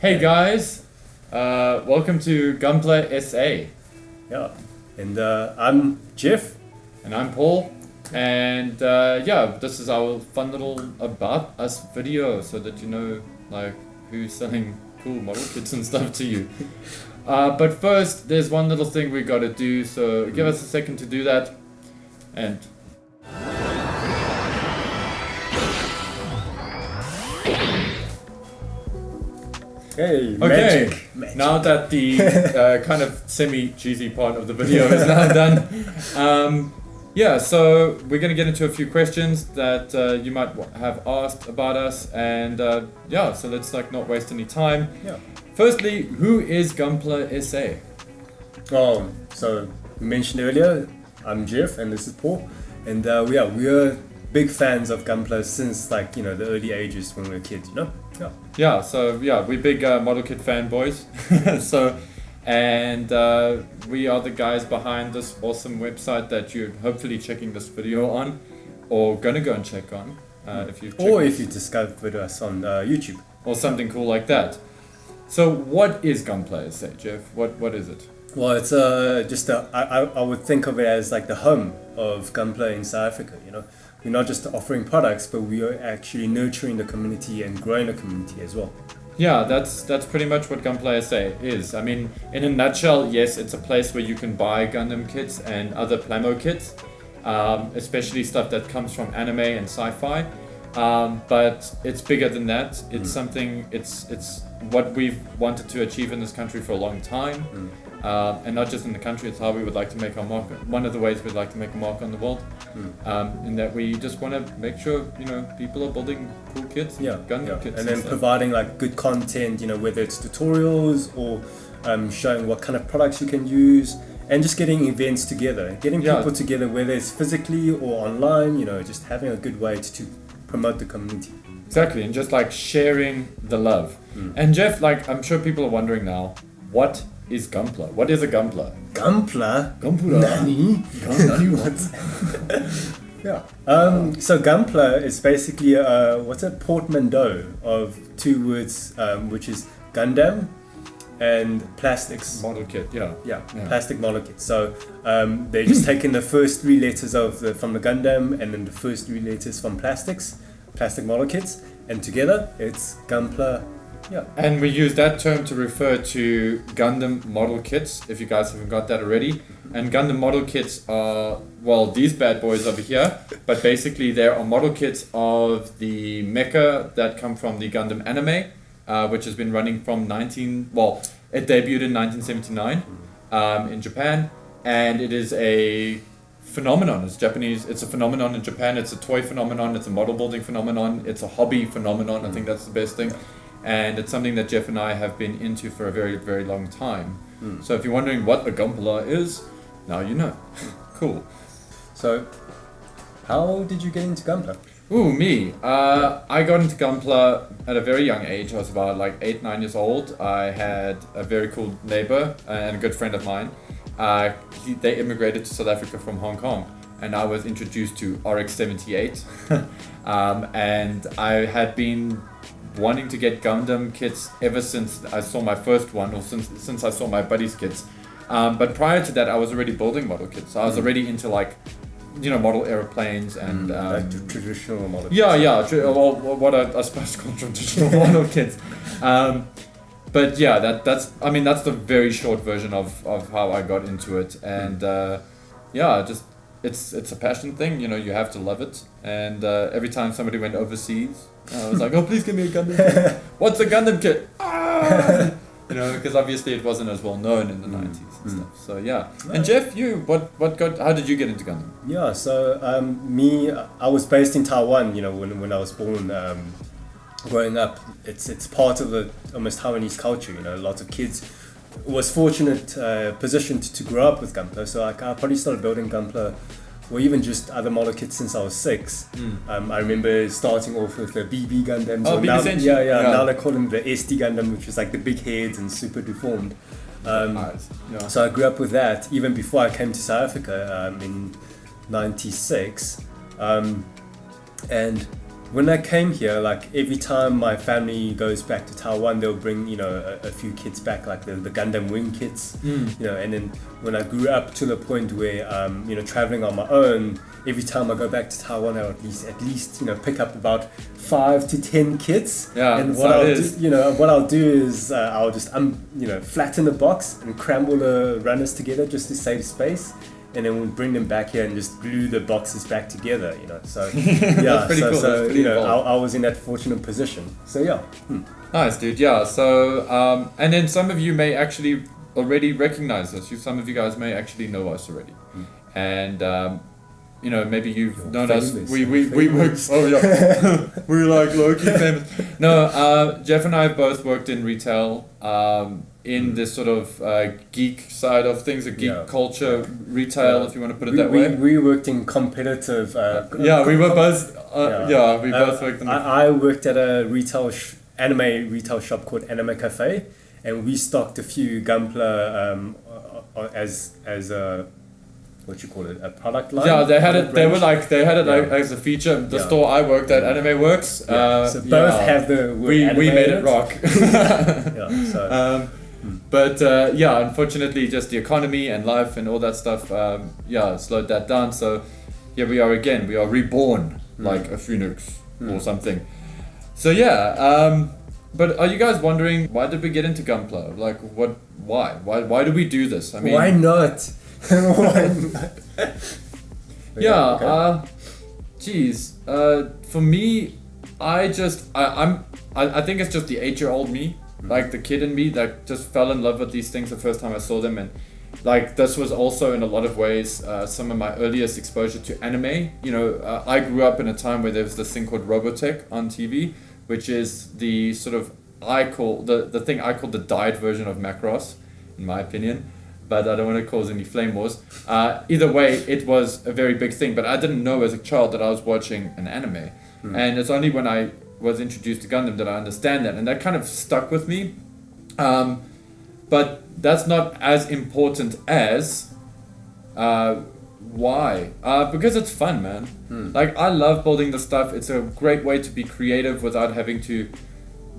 Hey guys, welcome to GUNPLA SA, Yeah, and I'm Jeff. and I'm Paul, and this is our fun little about us video, so that you know like who's selling cool model kits and stuff to you. But first, there's one little thing we got to do, so give us a second to do that, and. Hey, Okay, magic. now that the kind of semi-cheesy part of the video is now done, so we're going to get into a few questions that you might have asked about us, and so let's not waste any time. Yeah. Firstly, who is GUNPLA SA? Oh, so we mentioned earlier, I'm Jeff and this is Paul, and we are big fans of GUNPLA since the early ages when we were kids, Yeah, we're big model kit fanboys. We are the guys behind this awesome website that you're hopefully checking this video on, or gonna go and check on, if if you discovered us on YouTube. or something cool like that. So what is GUNPLA SA, Jeff? What is it? Well, it's I would think of it as like the home of GUNPLA in South Africa. We're not just offering products, but we are actually nurturing the community and growing the community as well. Yeah, that's pretty much what GUNPLA SA is. I mean, in a nutshell, yes, it's a place where you can buy Gundam kits and other Plamo kits, especially stuff that comes from anime and sci-fi. But it's bigger than that. It's something. It's what we've wanted to achieve in this country for a long time, and not just in the country. It's how we would like to make our mark. One of the ways we'd like to make a mark on the world, in that we just want to make sure people are building cool kits, Gundam kits, and then stuff. providing good content. Whether it's tutorials or showing what kind of products you can use. And just getting events together, getting people together, whether it's physically or online, just having a good way to promote the community. Exactly, and just sharing the love. And Jeff, I'm sure people are wondering now, what is GUNPLA? What is a GUNPLA? GUNPLA? Nani? Nani what? Yeah. So GUNPLA is basically what's a portmanteau of two words, which is Gundam and plastics. Model kit, yeah. Plastic model kit. So they're just taking the first three letters from the Gundam and then the first three letters from plastic model kits, and together it's GUNPLA. Yeah. And we use that term to refer to Gundam model kits, if you guys haven't got that already. And Gundam model kits are, these bad boys over here, but basically there are model kits of the mecha that come from the Gundam anime, which has been running from it debuted in 1979 in Japan, and it is a phenomenon. It's Japanese. It's a phenomenon in Japan. It's a toy phenomenon. It's a model building phenomenon. It's a hobby phenomenon. I think that's the best thing, and it's something that Jeff and I have been into for a very, very long time. So if you're wondering what a GUNPLA is, now you know. Cool. So, how did you get into GUNPLA? Ooh, me. I got into GUNPLA at a very young age. I was about 8, 9 years old. I had a very cool neighbor and a good friend of mine. They immigrated to South Africa from Hong Kong, and I was introduced to RX-78. And I had been wanting to get Gundam kits ever since I saw my first one, or since I saw my buddy's kits. But prior to that, I was already building model kits. So I was already into model airplanes and traditional model. What I suppose called traditional model kits. But yeah, that's the very short version of how I got into it, and it's a passion thing. You have to love it. And every time somebody went overseas, I was like, oh, please give me a Gundam kit. What's a Gundam kit? Ah! Because obviously it wasn't as well known in the 90s and stuff. So yeah. And Jeff, how did you get into Gundam? Yeah, so I was based in Taiwan, when I was born. Growing up, it's part of the almost Taiwanese culture, lots of kids was fortunate positioned to grow up with GUNPLA. So I probably started building GUNPLA or even just other model kits since I was 6. I remember starting off with the BB Gundams. Oh, now, BB now they call them the SD Gundam, which was the big heads and super deformed. So I grew up with that even before I came to South Africa in '96. And when I came here, like every time my family goes back to Taiwan, they'll bring, you know, a few kits back, like the Gundam Wing kits, you know. And then when I grew up to the point where, you know, traveling on my own, every time I go back to Taiwan, I'll at least, you know, pick up about 5 to 10 kits. Yeah, and what I'll do is I'll just you know, flatten the box and cram all the runners together just to save space. And then we'll bring them back here and just glue the boxes back together, you know. So yeah, pretty cool. so you know, I was in that fortunate position. So yeah. Nice, dude. Yeah. So and then some of you may actually already recognize us. Some of you guys may actually know us already, and you know, maybe you've known us. We work. Oh yeah, we're like low-key famous. No, Jeff and I have both worked in retail. In this sort of geek side of things, a geek culture retail, if you want to put it that way. We worked in competitive. We were both. We both worked. I worked at a anime retail shop called Anime Cafe, and we stocked a few Gunpla as a what you call it, a product line. Yeah, they had it. They had it as a feature. The store I worked at, Anime Works. So both have the word we made it rock. So. But unfortunately, just the economy and life and all that stuff, slowed that down. So here we are again. We are reborn like a phoenix or something. So but are you guys wondering, why did we get into Gunpla? Like, why do we do this? I mean, why not? Why not? For me, I think it's just the 8-year-old me. Like the kid in me that just fell in love with these things the first time I saw them, and like this was also in a lot of ways some of my earliest exposure to anime. You know, I grew up in a time where there was this thing called Robotech on TV, which is the sort of the thing I call the died version of Macross, in my opinion. But I don't want to cause any flame wars. Either way, it was a very big thing. But I didn't know as a child that I was watching an anime, and it's only when I was introduced to Gundam that I understand that, and that kind of stuck with me. But that's not as important as why? Because it's fun, man. Like, I love building the stuff. It's a great way to be creative without having to.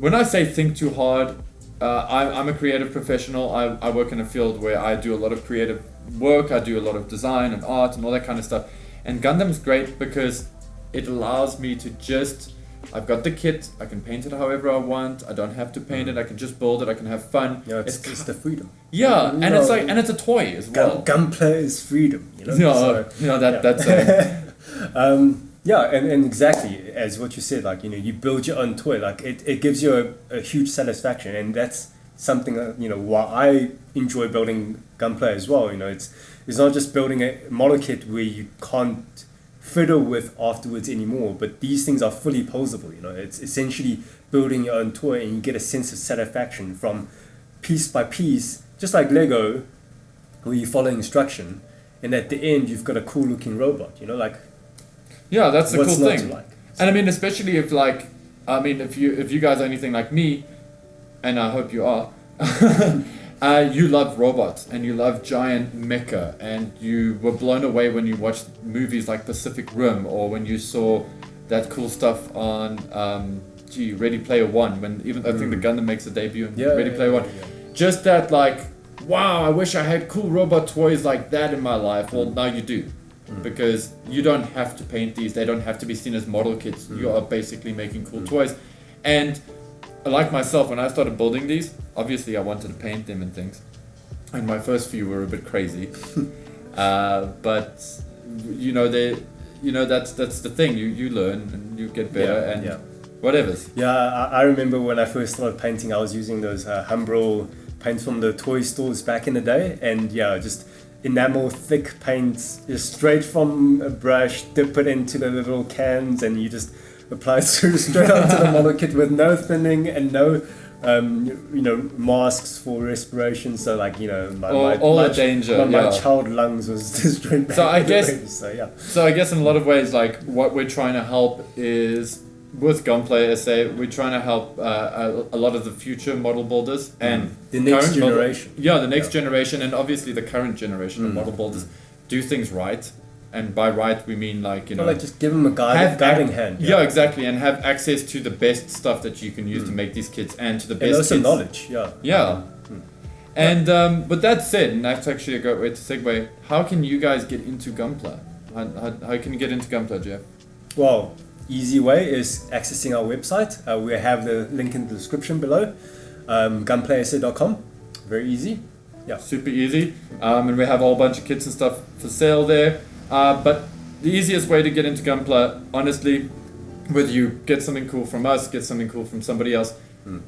When I say think too hard, I'm a creative professional. I work in a field where I do a lot of creative work. I do a lot of design and art and all that kind of stuff. And Gundam's great because it allows me to just. I've got the kit, I can paint it however I want, I don't have to paint it, I can just build it, I can have fun. Yeah, it's the freedom. Yeah, and it's like, and it's a toy as well. Gunpla is freedom, you know? That's and exactly, as what you said, like, you know, you build your own toy, like, it gives you a huge satisfaction, and that's something that, you know, why I enjoy building Gunpla as well, you know, it's not just building a model kit where you can't fiddle with afterwards anymore, but these things are fully posable, you know. It's essentially building your own toy, and you get a sense of satisfaction from piece by piece, just like Lego, where you follow instruction, and at the end you've got a cool looking robot, you know, like. Yeah, that's the cool thing. Like? And I mean, especially if you guys are anything like me, and I hope you are, you love robots and you love giant mecha, and you were blown away when you watched movies like Pacific Rim, or when you saw that cool stuff on Ready Player One, when even I think the Gundam makes a debut in Ready Player One. Just that, like, wow, I wish I had cool robot toys like that in my life. Well, now you do. Because you don't have to paint these, they don't have to be seen as model kits. You are basically making cool toys. And like myself, when I started building these, obviously I wanted to paint them and things, and my first few were a bit crazy. But that's the thing. You learn and you get better whatever's. Yeah, I remember when I first started painting, I was using those Humbrol paints from the toy stores back in the day, and just enamel thick paints, just straight from a brush, dip it into the little cans, and you just apply it straight onto the model kit with no thinning and no masks for respiration. So, like, you know, my danger. My child lungs was straight back. So I guess in a lot of ways, like, what we're trying to help is, with Gunpla SA, we're trying to help a lot of the future model builders and the next generation. The next generation, and obviously the current generation of model builders do things right. and by right we mean like, you know, like just give them a guiding hand. Yeah, exactly, and have access to the best stuff that you can use to make these kits, and to the best And also kids. knowledge. Yeah. And with that said, and that's actually a great way to segue, how can you guys get into Gunpla? How can you get into Gunpla, Jeff? Well, easy way is accessing our website. We have the link in the description below. GUNPLA SA.com. Very easy. Yeah. Super easy. And we have a whole bunch of kits and stuff for sale there. But the easiest way to get into Gunpla, honestly, whether you get something cool from us, get something cool from somebody else,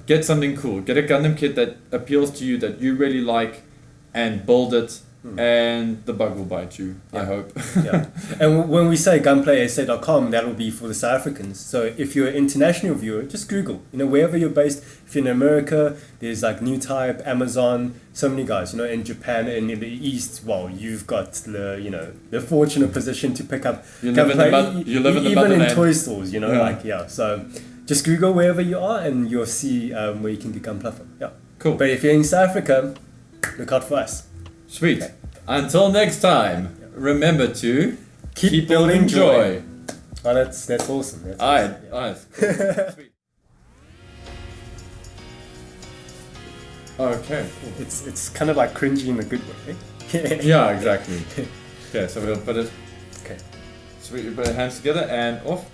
get something cool. Get a Gundam kit that appeals to you, that you really like, and build it, and the bug will bite you, I hope. Yeah. And when we say gunplasa.com, that will be for the South Africans. So if you're an international viewer, just Google. You know, wherever you're based, if you're in America, there's like New Type, Amazon, so many guys. You know, in Japan and in the East, well, you've got the, you know, the fortunate position to pick up You live in the even in motherland. toy stores, you know, so just Google wherever you are and you'll see where you can get Gunpla from. Yeah. Cool. But if you're in South Africa, look out for us. Sweet. Okay. Until next time, remember to keep building joy. Oh, that's awesome. That's Alright, awesome. Yeah. alright. Cool. Sweet. Okay, cool. It's kind of like cringy in a good way. Yeah, exactly. Okay, so we'll put it. Okay. Sweet, we put our hands together and off.